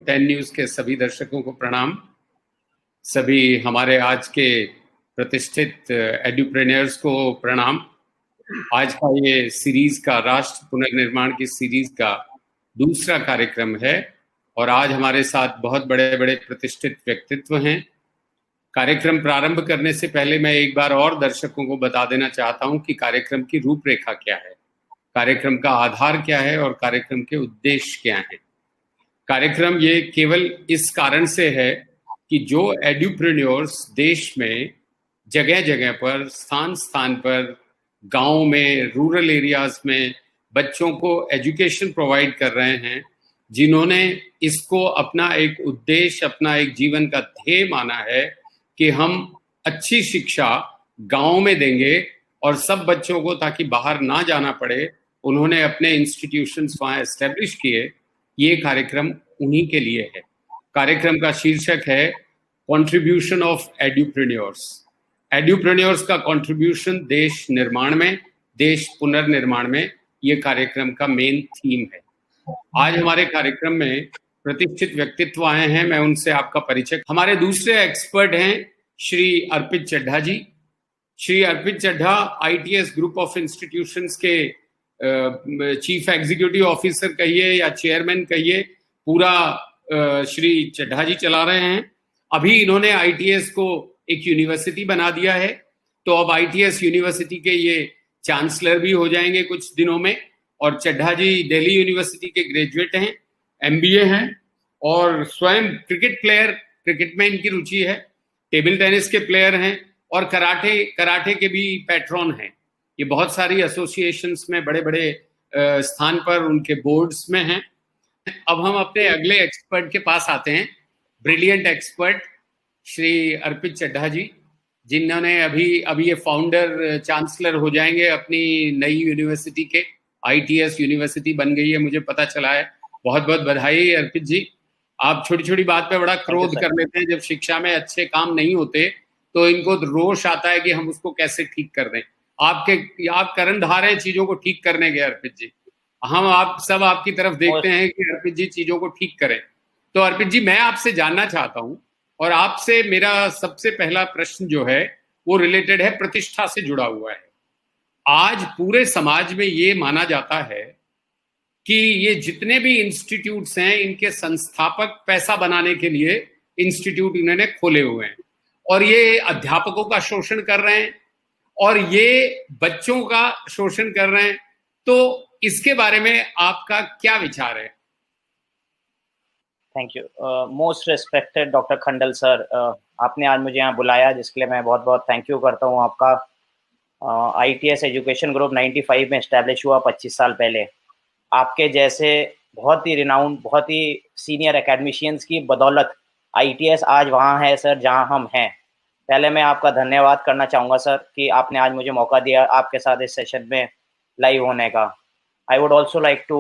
10 news के सभी दर्शकों को प्रणाम। सभी हमारे आज के प्रतिष्ठित एड्यूप्रेन्योर्स को प्रणाम। आज का ये सीरीज का राष्ट्र पुनर्निर्माण की सीरीज का दूसरा कार्यक्रम है और आज हमारे साथ बहुत बड़े बड़े प्रतिष्ठित व्यक्तित्व हैं। कार्यक्रम प्रारंभ करने से पहले मैं एक बार और दर्शकों को बता देना चाहता हूं कि कार्यक्रम की रूपरेखा क्या है, कार्यक्रम का आधार क्या है और कार्यक्रम के उद्देश्य क्या हैं। कार्यक्रम ये केवल इस कारण से है कि जो एड्यूप्रेन्योर्स देश में जगह जगह पर, स्थान स्थान पर, गांव में, रूरल एरियाज में बच्चों को एजुकेशन प्रोवाइड कर रहे हैं, जिन्होंने इसको अपना एक उद्देश्य, अपना एक जीवन का ध्येय माना है कि हम अच्छी शिक्षा गांव में देंगे और सब बच्चों को, ताकि बाहर ना जाना पड़े, उन्होंने अपने इंस्टीट्यूशंस वहां एस्टेब्लिश किए। ये कार्यक्रम उन्हीं के लिए है। कार्यक्रम का शीर्षक है कंट्रीब्यूशन ऑफ एड्यूप्रेन्योर्स। एड्यूप्रेन्योर्स का कंट्रीब्यूशन देश निर्माण में, देश पुनर्निर्माण में, ये कार्यक्रम का मेन थीम है। आज हमारे कार्यक्रम में प्रतिष्ठित व्यक्तित्व आए हैं, मैं उनसे आपका परिचय। हमारे दूसरे एक्सपर्ट हैं Shri Arpit Chadha ji. Shri Arpit Chadha ITS group of institutions के चीफ एग्जीक्यूटिव ऑफिसर कहिए या चेयरमैन कहिए, पूरा श्री चड्ढा जी चला रहे हैं। अभी इन्होंने ITS को एक यूनिवर्सिटी बना दिया है, तो अब ITS यूनिवर्सिटी के ये चांसलर भी हो जाएंगे कुछ दिनों में। और चड्ढा जी दिल्ली यूनिवर्सिटी के ग्रेजुएट हैं, MBA हैं और स्वयं क्रिकेट प्लेयर, क्रिकेट में इनकी रुचि है, टेबल टेनिस के प्लेयर हैं और कराटे के भी पैट्रॉन हैं। ये बहुत सारी एसोसिएशंस में बड़े बड़े स्थान पर उनके बोर्ड्स में हैं। अब हम अपने अगले एक्सपर्ट के पास आते हैं, ब्रिलियंट एक्सपर्ट श्री अर्पित चड्ढा जी, जिन्होंने अभी ये फाउंडर चांसलर हो जाएंगे अपनी नई यूनिवर्सिटी के। ITS यूनिवर्सिटी बन गई है, मुझे पता चला है। बहुत बहुत बधाई अर्पित जी। आप छोटी छोटी बात पे बड़ा क्रोध कर लेते हैं। जब शिक्षा में अच्छे काम नहीं होते तो इनको रोष आता है कि हम उसको कैसे ठीक कर दें। आप कर्णधार हैं चीजों को ठीक करने के अर्पित जी। हम आप सब आपकी तरफ देखते हैं कि अर्पित जी चीजों को ठीक करें। तो अर्पित जी, मैं आपसे जानना चाहता हूं, और आपसे मेरा सबसे पहला प्रश्न जो है वो रिलेटेड है, प्रतिष्ठा से जुड़ा हुआ है। आज पूरे समाज में ये माना जाता है कि ये जितने भी इंस्टीट्यूट्स हैं, इनके संस्थापक पैसा बनाने के लिए इंस्टीट्यूट इन्होंने खोले हुए हैं और ये अध्यापकों का शोषण कर रहे हैं और ये बच्चों का शोषण कर रहे हैं। तो इसके बारे में आपका क्या विचार है? Thank you. Most respected doctor Khandal sir, आपने आज मुझे यहाँ बुलाया, जिसके लिए मैं बहुत बहुत थैंक यू करता हूँ आपका। ITS एजुकेशन ग्रुप 95 में इस्टेब्लिश हुआ 25 साल पहले। आपके जैसे बहुत ही रिनाउंड, बहुत ही सीनियर एकेडमिशियंस की बदौलत ITS आज वहाँ है सर जहाँ हम हैं। पहले मैं आपका धन्यवाद करना चाहूँगा सर कि आपने आज मुझे मौका दिया आपके साथ इस सेशन में लाइव होने का। I would also like to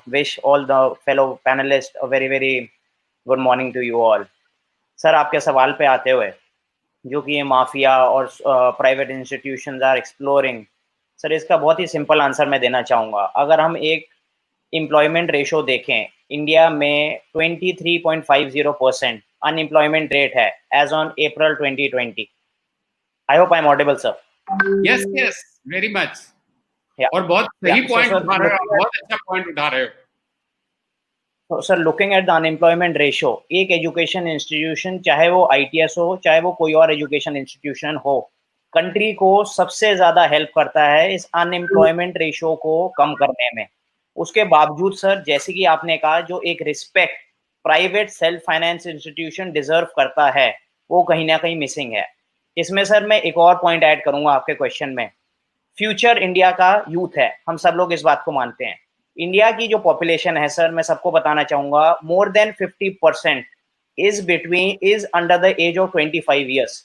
wish all the fellow panelists a very very good morning to you all. Sir, आपके सवाल पे आते हुए, जो कि ये माफिया और private institutions are exploring, sir इसका बहुत ही सिंपल आंसर मैं देना चाहूँगा। अगर हम एक एम्प्लॉयमेंट रेशो देखें, इंडिया में 23.50% अनएम्प्लॉयमेंट रेट है as on April 2020। I hope I am audible sir. Yes yes, very much. और बहुत सही पॉइंट उठा रहे हो, बहुत अच्छा पॉइंट उठा रहे हो। तो sir, looking at the unemployment ratio, एक एजुकेशन इंस्टीट्यूशन, चाहे वो ITS हो, चाहे वो कोई और एजुकेशन इंस्टीट्यूशन हो, कंट्री को सबसे ज्यादा हेल्प करता है इस अनएम्प्लॉयमेंट रेशो को कम करने में। उसके बावजूद सर, जैसे कि आपने कहा, जो एक respect private self finance institution deserve करता है, वो कहीं ना कहीं मिसिंग है। इसमें सर मैं एक और पॉइंट ऐड करूंगा आपके क्वेश्चन में। फ्यूचर इंडिया का यूथ है, हम सब लोग इस बात को मानते हैं। इंडिया की जो पॉपुलेशन है सर, मैं सबको बताना चाहूंगा, more than 50% is under the age of 25 years.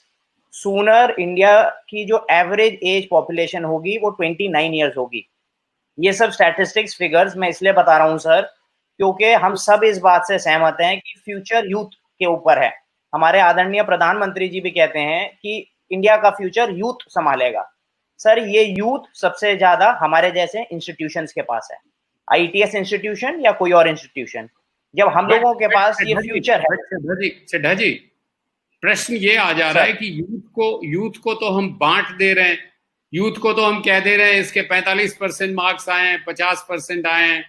Sooner India की जो एवरेज एज पॉपुलेशन होगी वो 29 ईयर्स होगी। ये सब स्टैटिस्टिक्स फिगर्स मैं इसलिए बता रहा हूँ सर, क्योंकि हम सब इस बात से सहमत हैं कि फ्यूचर यूथ के ऊपर है। हमारे आदरणीय प्रधानमंत्री जी भी कहते हैं कि इंडिया का फ्यूचर यूथ संभालेगा। सर, ये यूथ सबसे ज्यादा हमारे जैसे इंस्टीट्यूशंस के पास है, ITS इंस्टीट्यूशन या कोई और इंस्टीट्यूशन। जब हम लोगों के पास ये फ्यूचर है। चड्ढा जी, प्रश्न ये आ जा रहा है कि यूथ को तो हम बांट दे रहे हैं, यूथ को तो हम कह दे रहे हैं इसके 45% मार्क्स आए, 50% आए,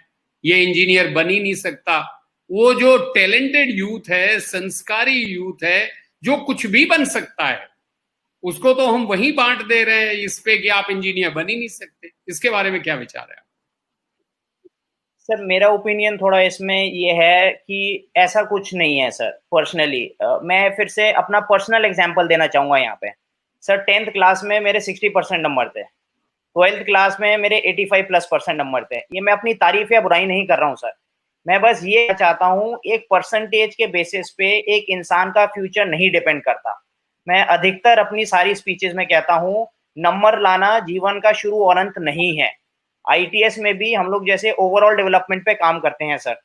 ये इंजीनियर बन ही नहीं सकता। वो जो टैलेंटेड यूथ है, संस्कारी यूथ है, जो कुछ भी बन सकता है, उसको तो हम वहीं बांट दे रहे हैं इस पे कि आप इंजीनियर बन ही नहीं सकते। इसके बारे में क्या विचार है? सर मेरा ओपिनियन थोड़ा इसमें ये है कि ऐसा कुछ नहीं है सर। पर्सनली मैं फिर से अपना पर्सनल एग्जांपल देना चाहूंगा यहाँ पे। सर 10th क्लास में मेरे 60% नंबर थे, 12th क्लास में मेरे 85+% नंबर थे। ये मैं अपनी तारीफ या बुराई नहीं कर रहा हूँ सर, मैं बस ये चाहता हूँ एक परसेंटेज के बेसिस पे एक इंसान का फ्यूचर नहीं डिपेंड करता। मैं अधिकतर अपनी सारी स्पीचेस में कहता हूँ नंबर लाना जीवन का शुरू और अंत नहीं है। आईटीएस में भी हम लोग जैसे ओवरऑल डेवलपमेंट पे काम करते हैं सर।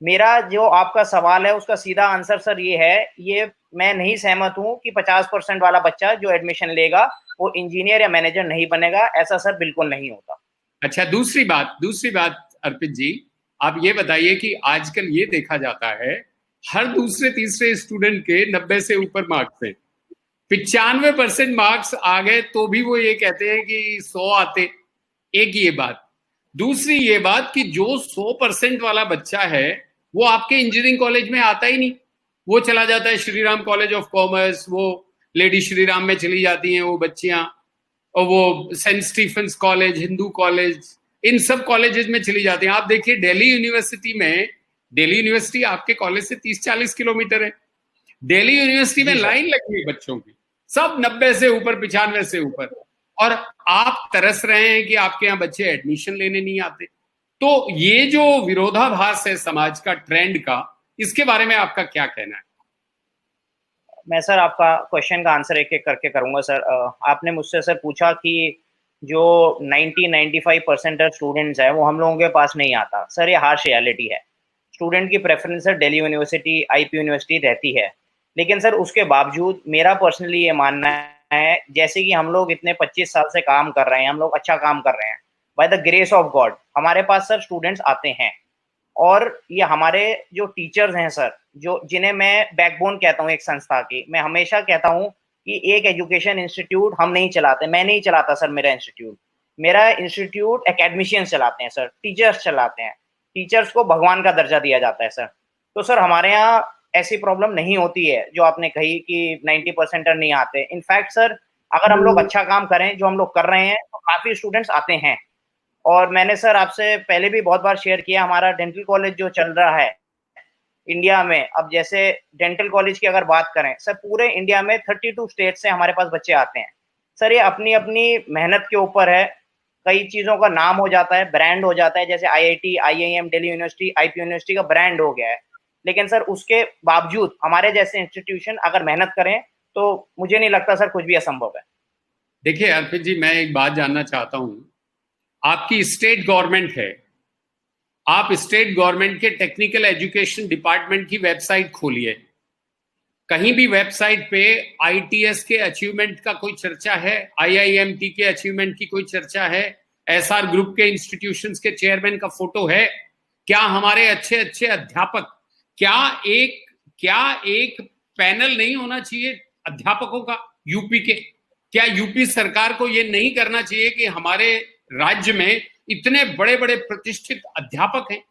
मेरा जो आपका सवाल है उसका सीधा आंसर सर ये है, ये मैं नहीं सहमत हूँ कि 50% वाला बच्चा जो एडमिशन लेगा वो इंजीनियर या मैनेजर नहीं बनेगा। ऐसा सर बिल्कुल नहीं होता। अच्छा, दूसरी बात अर्पित जी, आप ये बताइए कि आजकल ये देखा जाता है हर दूसरे तीसरे स्टूडेंट के 90 से ऊपर मार्क्स हैं, 95% मार्क्स आ गए तो भी वो ये कहते हैं कि 100 आते। एक ये बात। दूसरी ये बात कि जो 100% वाला बच्चा है वो आपके इंजीनियरिंग कॉलेज में आता ही नहीं, वो चला जाता है श्रीराम कॉलेज ऑफ कॉमर्स, वो लेडी श्रीराम में चली जाती हैं वो बच्चियां, और वो Saint Stephen's college, Hindu college, इन सब कॉलेजेस में चली जाती हैं। आप देखिए दिल्ली यूनिवर्सिटी आपके कॉलेज से 30-40 किलोमीटर है। दिल्ली यूनिवर्सिटी में लाइन लगी है बच्चों की, सब 90 से ऊपर, 95 से ऊपर, और आप तरस रहे हैं कि आपके यहाँ बच्चे एडमिशन लेने नहीं आते। तो ये जो विरोधाभास है समाज का, ट्रेंड का, इसके बारे में आपका क्या कहना है? मैं सर आपका क्वेश्चन का आंसर एक एक करके करूंगा सर। आपने मुझसे सर पूछा कि जो 90-95% स्टूडेंट्स हैं वो हम लोगों के पास नहीं आता। सर ये हार्श रियलिटी है। स्टूडेंट की preference sir Delhi university, IP university रहती है, लेकिन सर उसके बावजूद मेरा पर्सनली ये मानना है जैसे कि हम लोग इतने 25 साल से काम कर रहे हैं, हम लोग अच्छा काम कर रहे हैं, by the grace of God हमारे पास सर स्टूडेंट्स आते हैं। और ये हमारे जो टीचर्स हैं सर, जो जिन्हें मैं बैकबोन कहता हूँ एक संस्था की, मैं हमेशा कहता हूँ कि एक एजुकेशन इंस्टीट्यूट हम नहीं चलाते, मैं नहीं चलाता सर मेरा इंस्टीट्यूट एकेडमिशियंस चलाते हैं सर, टीचर्स चलाते हैं। टीचर्स को भगवान का दर्जा दिया जाता है सर। तो सर हमारे यहाँ ऐसी प्रॉब्लम नहीं होती है जो आपने कही कि 90% नहीं आते। इनफैक्ट सर अगर हम लोग अच्छा काम करें जो हम लोग कर रहे हैं तो काफी स्टूडेंट्स आते हैं। और मैंने सर आपसे पहले भी बहुत बार शेयर किया, हमारा डेंटल कॉलेज जो चल रहा है इंडिया में, अब जैसे डेंटल कॉलेज की अगर बात करें सर, पूरे इंडिया में 32 स्टेट से हमारे पास बच्चे आते हैं। सर ये अपनी अपनी मेहनत के ऊपर है, कई चीज़ों का नाम हो जाता है, ब्रांड हो जाता है, जैसे IIT, IIM, Delhi university, IP university का ब्रांड हो गया है। लेकिन सर उसके बावजूद हमारे जैसे इंस्टीट्यूशन अगर मेहनत करें तो मुझे नहीं लगता सर कुछ भी असंभव है। देखिए अर्पित जी, मैं एक बात जानना चाहता हूं। आपकी स्टेट गवर्नमेंट है, आप स्टेट गवर्नमेंट के टेक्निकल एजुकेशन डिपार्टमेंट की वेबसाइट खोलिए, कहीं भी वेबसाइट पे आईटीएस के अचीवमेंट का कोई चर्चा है? आईआईएमटी के अचीवमेंट की कोई चर्चा है? एसआर ग्रुप के इंस्टीट्यूशंस के चेयरमैन का फोटो है? क्या हमारे अच्छे अच्छे अध्यापक, क्या एक पैनल नहीं होना चाहिए अध्यापकों का यूपी के? क्या यूपी सरकार को ये नहीं करना चाहिए कि हमारे राज्य में इतने बड़े बड़े प्रतिष्ठित अध्यापक हैं,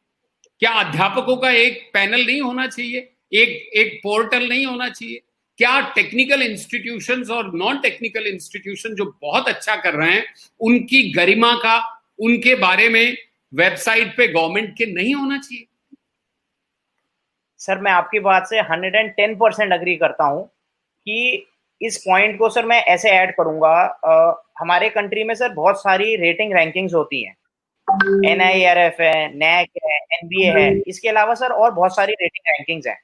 क्या अध्यापकों का एक पैनल नहीं होना चाहिए, एक पोर्टल नहीं होना चाहिए? क्या टेक्निकल इंस्टीट्यूशंस और नॉन टेक्निकल इंस्टीट्यूशन जो बहुत अच्छा कर रहे हैं उनकी गरिमा का, उनके बारे में वेबसाइट पे गवर्नमेंट के नहीं होना चाहिए? सर मैं आपकी बात से 110% अग्री करता हूं कि इस पॉइंट को सर मैं ऐसे ऐड करूंगा। हमारे कंट्री में सर बहुत सारी रेटिंग रैंकिंग्स होती हैं, NIRF है, NAC है, NBA है, इसके अलावा सर और बहुत सारी रेटिंग रैंकिंग्स हैं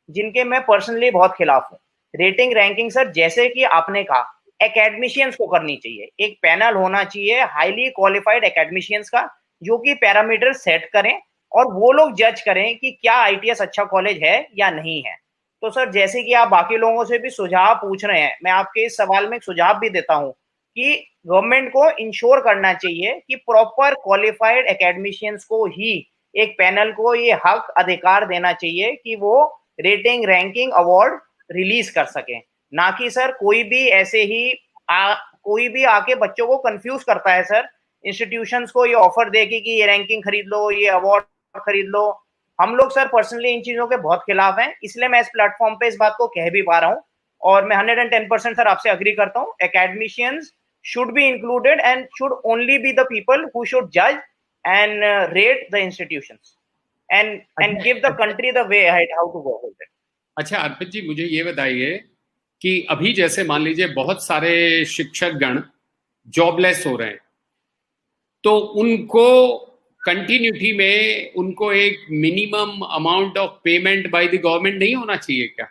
जिनके मैं पर्सनली बहुत खिलाफ हूँ। रेटिंग रैंकिंग सर जैसे कि आपने कहा एकेडमिशियंस को करनी चाहिए, एक पैनल होना चाहिए हाईली क्वालिफाइड एकेडमिशियंस का जो कि पैरामीटर सेट करें और वो लोग जज करें कि क्या आईटीएस अच्छा कॉलेज है या नहीं है। तो सर जैसे कि आप बाकी लोगों से भी सुझाव पूछ रहे हैं, मैं आपके इस सवाल में एक सुझाव भी देता हूं कि गवर्नमेंट को इंश्योर करना चाहिए कि प्रॉपर क्वालिफाइड एकेडमिशियंस को ही एक पैनल को ये हक अधिकार देना चाहिए कि वो रेटिंग रैंकिंग अवार्ड रिलीज कर सके, ना कि सर कोई भी ऐसे ही कोई भी आके बच्चों को कंफ्यूज करता है सर, इंस्टीट्यूशंस को ये ऑफर दे कि ये रैंकिंग खरीद लो, ये अवार्ड खरीद लो। हम लोग सर पर्सनली इन चीजों के बहुत खिलाफ हैं, इसलिए मैं इस प्लेटफॉर्म पे इस बात को कह भी पा रहा हूँ, और मैं 110% सर आपसे अग्री करता हूँ। Academicians should be included and should only be the people who should judge and rate the institutions and give the country the way ahead how to go with it. अच्छा अर्पित जी, मुझे ये बताइए कि अभी जैसे मान लीजिए बहुत सारे शिक्षक गण जॉबलेस हो रहे हैं, तो उनको कंटिन्यूटी में उनको एक minimum amount of payment by the government नहीं होना चाहिए क्या?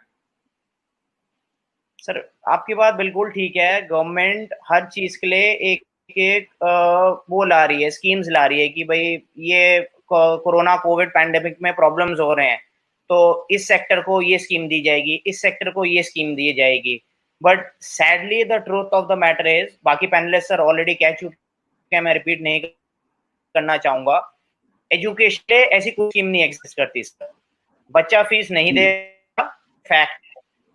सर आपकी बात बिल्कुल ठीक है, गवर्नमेंट हर चीज के लिए एक वो ला रही है, स्कीम्स ला रही है कि भाई ये कोरोना कोविड पैंडेमिक में प्रॉब्लम्स हो रहे हैं तो इस सेक्टर को ये स्कीम दी जाएगी, इस सेक्टर को ये स्कीम दी जाएगी। But sadly the truth of the matter is, बाकी पैनलिस्ट सर ऑलरेडी कह चुके हैं, मैं रिपीट नहीं करना चाहूंगा, एजुकेशन ऐसी कोई स्कीम नहीं एग्जिस्ट करती सर। बच्चा फीस नहीं देगा, फैक्ट।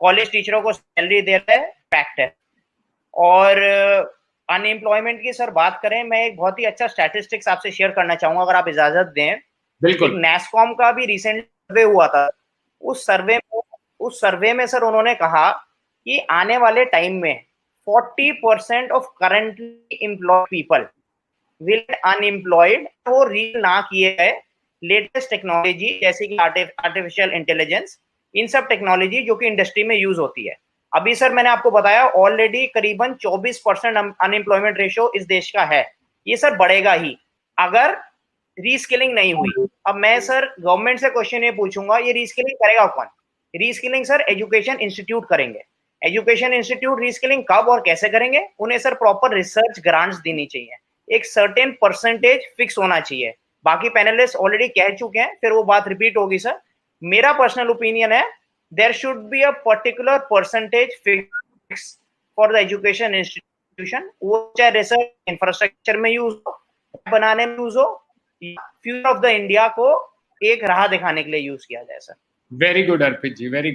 कॉलेज टीचरों को सैलरी दे रहा है, फैक्ट है। और अनएम्प्लॉयमेंट की सर बात करें, मैं एक बहुत ही अच्छा स्टैटिस्टिक्स आपसे शेयर करना चाहूंगा अगर आप इजाजत दें। बिल्कुल। नेस्कॉम का भी रिसेंट सर्वे हुआ था, उस सर्वे में सर उन्होंने कहा कि आने वाले टाइम में 40% of currently employed people will unemployed, वो रील ना किए गए लेटेस्ट टेक्नोलॉजी जैसे कि आर्टिफिशियल इंटेलिजेंस, इन सब टेक्नोलॉजी जो कि इंडस्ट्री में यूज होती है। अभी सर मैंने आपको बताया ऑलरेडी करीबन 24% अनएम्प्लॉयमेंट रेशियो इस देश का है, ये सर बढ़ेगा ही अगर रीस्किलिंग नहीं हुई। अब मैं सर गवर्नमेंट से क्वेश्चन ये पूछूंगा, ये रीस्किलिंग करेगा कौन? रीस्किलिंग सर एजुकेशन इंस्टीट्यूट करेंगे। एजुकेशन इंस्टीट्यूट रीस्किलिंग कब और कैसे करेंगे? उन्हें सर प्रॉपर रिसर्च ग्रांट्स देनी चाहिए, एक सर्टेन परसेंटेज फिक्स होना चाहिए। बाकी पैनलिस्ट ऑलरेडी कह चुके हैं, फिर वो बात रिपीट होगी सर। मेरा पर्सनल ओपिनियन है there should be a particular percentage fix for the education institution, वो चाहे रिसर्च इंफ्रास्ट्रक्चर में यूज हो, बनाने में यूज हो, फ्यूचर ऑफ द इंडिया को एक राह दिखाने के लिए यूज किया जाए सर। वेरी गुड अर्पित जी, वेरी